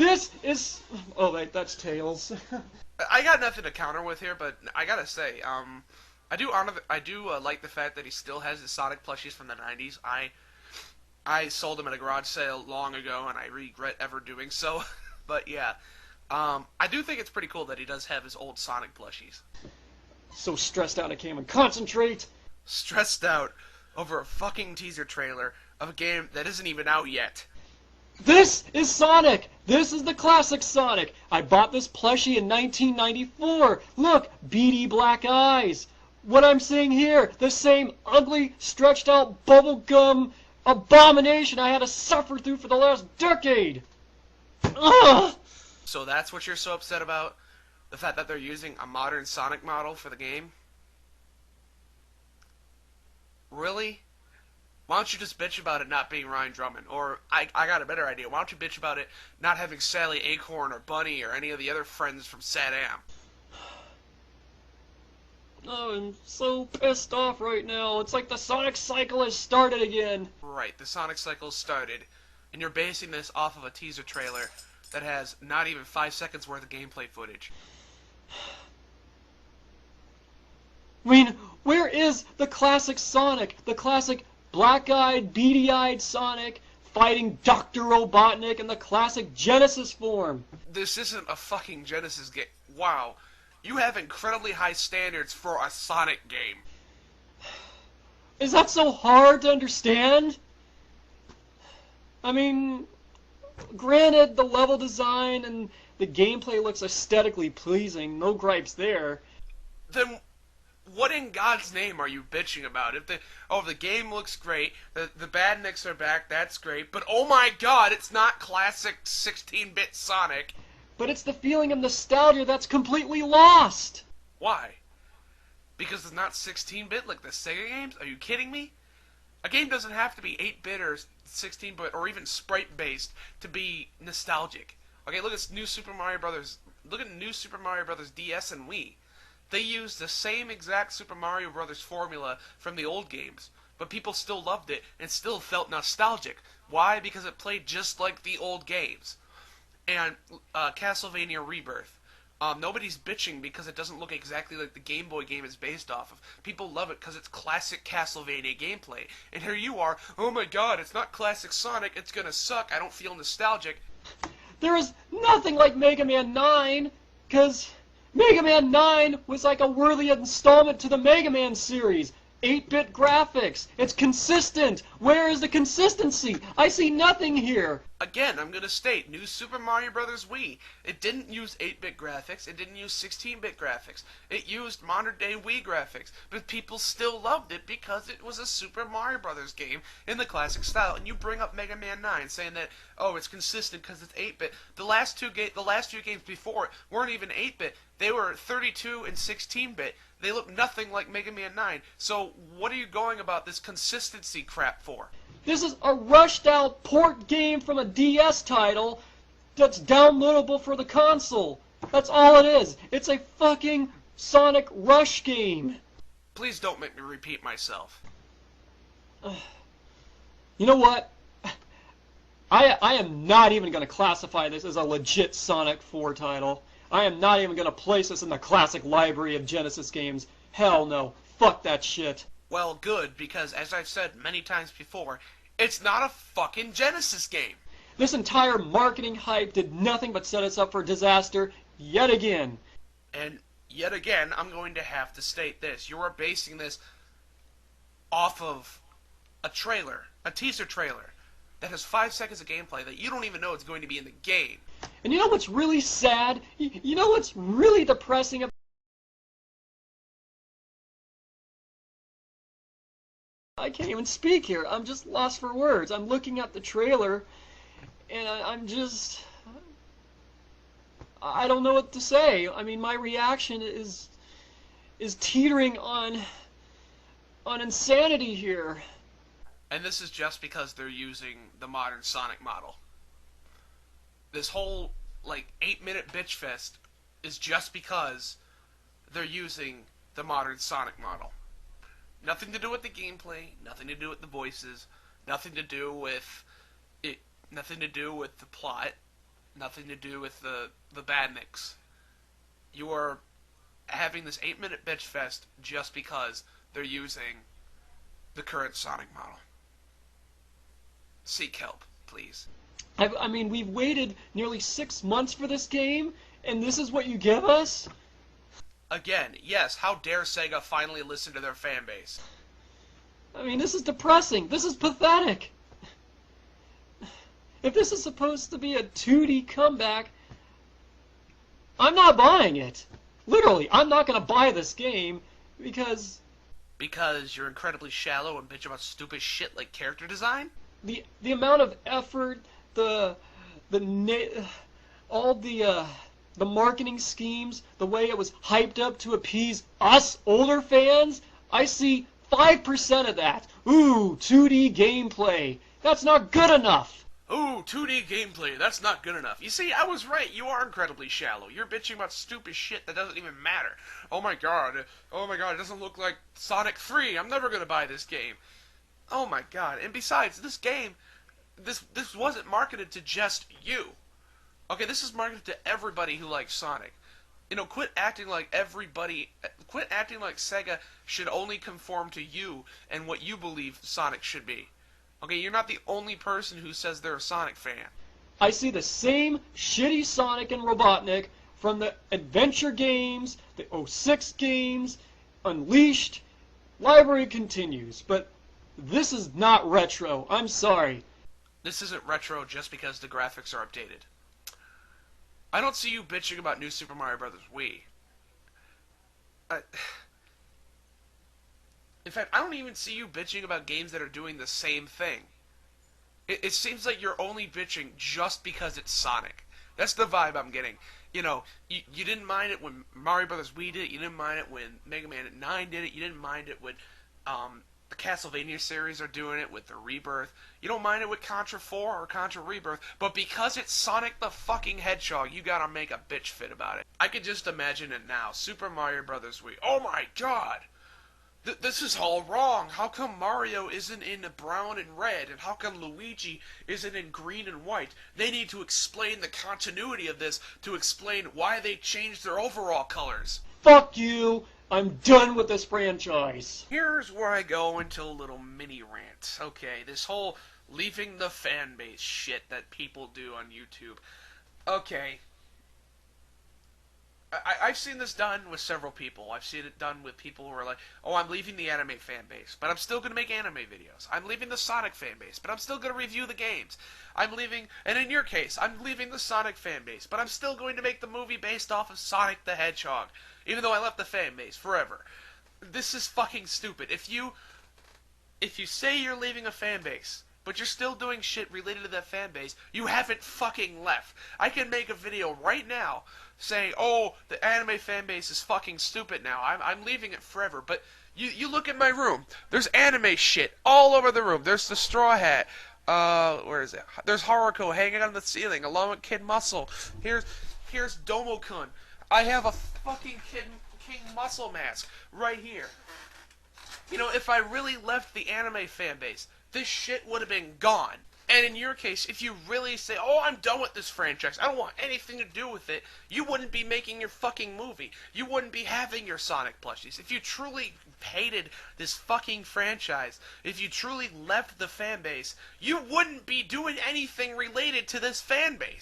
This is... Oh, wait, that's Tails. I got nothing to counter with here, but I gotta say, I do like the fact that he still has his Sonic plushies from the '90s. I sold them at a garage sale long ago, and I regret ever doing so. But yeah, I do think it's pretty cool that he does have his old Sonic plushies. So stressed out I can't even concentrate. Stressed out over a fucking teaser trailer of a game that isn't even out yet. This is Sonic! This is the classic Sonic! I bought this plushie in 1994! Look! Beady black eyes! What I'm seeing here, the same ugly, stretched out bubblegum abomination I had to suffer through for the last decade! Ugh! So that's what you're so upset about? The fact that they're using a modern Sonic model for the game? Really? Why don't you just bitch about it not being Ryan Drummond? Or, I got a better idea. Why don't you bitch about it not having Sally Acorn or Bunny or any of the other friends from Sad-Am? Oh, I'm so pissed off right now. It's like the Sonic cycle has started again. Right, the Sonic cycle started, and you're basing this off of a teaser trailer that has not even 5 seconds worth of gameplay footage. I mean, where is the classic Sonic? The classic black-eyed, beady-eyed Sonic fighting Dr. Robotnik in the classic Genesis form. This isn't a fucking Genesis game. Wow. You have incredibly high standards for a Sonic game. Is that so hard to understand? I mean, granted, the level design and the gameplay looks aesthetically pleasing. No gripes there. Then what in God's name are you bitching about? If the game looks great, the badniks are back, that's great, but oh my god, it's not classic 16-bit Sonic. But it's the feeling of nostalgia that's completely lost. Why? Because it's not 16-bit like the Sega games? Are you kidding me? A game doesn't have to be 8-bit or 16-bit or even sprite-based to be nostalgic. Okay, look at New Super Mario Brothers. Look at New Super Mario Brothers DS and Wii. They used the same exact Super Mario Brothers formula from the old games, but people still loved it and still felt nostalgic. Why? Because it played just like the old games. And Castlevania Rebirth. Nobody's bitching because it doesn't look exactly like the Game Boy game it's based off of. People love it because it's classic Castlevania gameplay. And here you are, oh my god, it's not classic Sonic, it's gonna suck, I don't feel nostalgic. There is nothing like Mega Man 9, because Mega Man 9 was like a worthy installment to the Mega Man series. 8-bit graphics. It's consistent. Where is the consistency? I see nothing here. Again, I'm going to state, New Super Mario Bros. Wii, it didn't use 8-bit graphics, it didn't use 16-bit graphics, it used modern-day Wii graphics, but people still loved it because it was a Super Mario Bros. Game in the classic style. And you bring up Mega Man 9 saying that, oh, it's consistent because it's 8-bit. The last two games before it weren't even 8-bit. They were 32 and 16-bit. They look nothing like Mega Man 9. So what are you going about this consistency crap for? This is a rushed-out port game from a DS title that's downloadable for the console. That's all it is. It's a fucking Sonic Rush game. Please don't make me repeat myself. You know what? I am not even going to classify this as a legit Sonic 4 title. I am not even going to place this in the classic library of Genesis games. Hell no. Fuck that shit. Well, good, because as I've said many times before, it's not a fucking Genesis game. This entire marketing hype did nothing but set us up for disaster yet again. And yet again, I'm going to have to state this. You are basing this off of a trailer, a teaser trailer, that has 5 seconds of gameplay that you don't even know it's going to be in the game. And you know what's really sad? You know what's really depressing about I can't even speak here. I'm just lost for words. I'm looking at the trailer, and I'm just... I don't know what to say. I mean, my reaction is teetering on insanity here. And this is just because they're using the modern Sonic model. This whole, 8-minute bitch fest is just because they're using the modern Sonic model. Nothing to do with the gameplay, nothing to do with the voices, nothing to do with the plot. Nothing to do with the badniks. You are having this 8-minute bitch fest just because they're using the current Sonic model. Seek help, please. I mean, we've waited nearly 6 months for this game, and this is what you give us? Again, yes, how dare Sega finally listen to their fan base? I mean, this is depressing. This is pathetic. If this is supposed to be a 2D comeback, I'm not buying it. Literally, I'm not going to buy this game because... Because you're incredibly shallow and bitch about stupid shit like character design? The amount of effort, all the marketing schemes, the way it was hyped up to appease us older fans, I see 5% of that. Ooh, 2D gameplay. That's not good enough. Ooh, 2D gameplay, that's not good enough. You see, I was right, you are incredibly shallow. You're bitching about stupid shit that doesn't even matter. Oh my god, it doesn't look like Sonic 3, I'm never gonna buy this game. Oh my god, and besides, this game, this wasn't marketed to just you. Okay, this is marketed to everybody who likes Sonic. You know, quit acting like Sega should only conform to you and what you believe Sonic should be. Okay, you're not the only person who says they're a Sonic fan. I see the same shitty Sonic and Robotnik from the adventure games, the 06 games, Unleashed. Library continues, but this is not retro. I'm sorry. This isn't retro just because the graphics are updated. I don't see you bitching about New Super Mario Bros. Wii. In fact, I don't even see you bitching about games that are doing the same thing. It seems like you're only bitching just because it's Sonic. That's the vibe I'm getting. You know, you didn't mind it when Mario Bros. Wii did it. You didn't mind it when Mega Man 9 did it. You didn't mind it when the Castlevania series are doing it with the Rebirth. You don't mind it with Contra 4 or Contra Rebirth. But because it's Sonic the fucking Hedgehog, you gotta make a bitch fit about it. I could just imagine it now. Super Mario Bros. Wii. Oh my god! This is all wrong. How come Mario isn't in brown and red, and how come Luigi isn't in green and white? They need to explain the continuity of this to explain why they changed their overall colors. Fuck you. I'm done with this franchise. Here's where I go into a little mini rant. Okay, this whole leaving the fan base shit that people do on YouTube. Okay. I've seen this done with several people. I've seen it done with people who are like, oh, I'm leaving the anime fan base, but I'm still going to make anime videos. I'm leaving the Sonic fan base, but I'm still going to review the games. I'm leaving, and in your case, I'm leaving the Sonic fan base, but I'm still going to make the movie based off of Sonic the Hedgehog, even though I left the fan base forever. This is fucking stupid. If you say you're leaving a fan base, but you're still doing shit related to that fan base, you haven't fucking left. I can make a video right now saying, oh, the anime fan base is fucking stupid now. I'm leaving it forever. But you look at my room. There's anime shit all over the room. There's the Straw Hat. Where is it? There's Haruko hanging on the ceiling along with Kid Muscle. Here's Domo-kun. I have a fucking King Muscle mask right here. You know, if I really left the anime fan base, this shit would have been gone. And in your case, if you really say, oh, I'm done with this franchise, I don't want anything to do with it, you wouldn't be making your fucking movie. You wouldn't be having your Sonic plushies. If you truly hated this fucking franchise, if you truly left the fan base, you wouldn't be doing anything related to this fan base.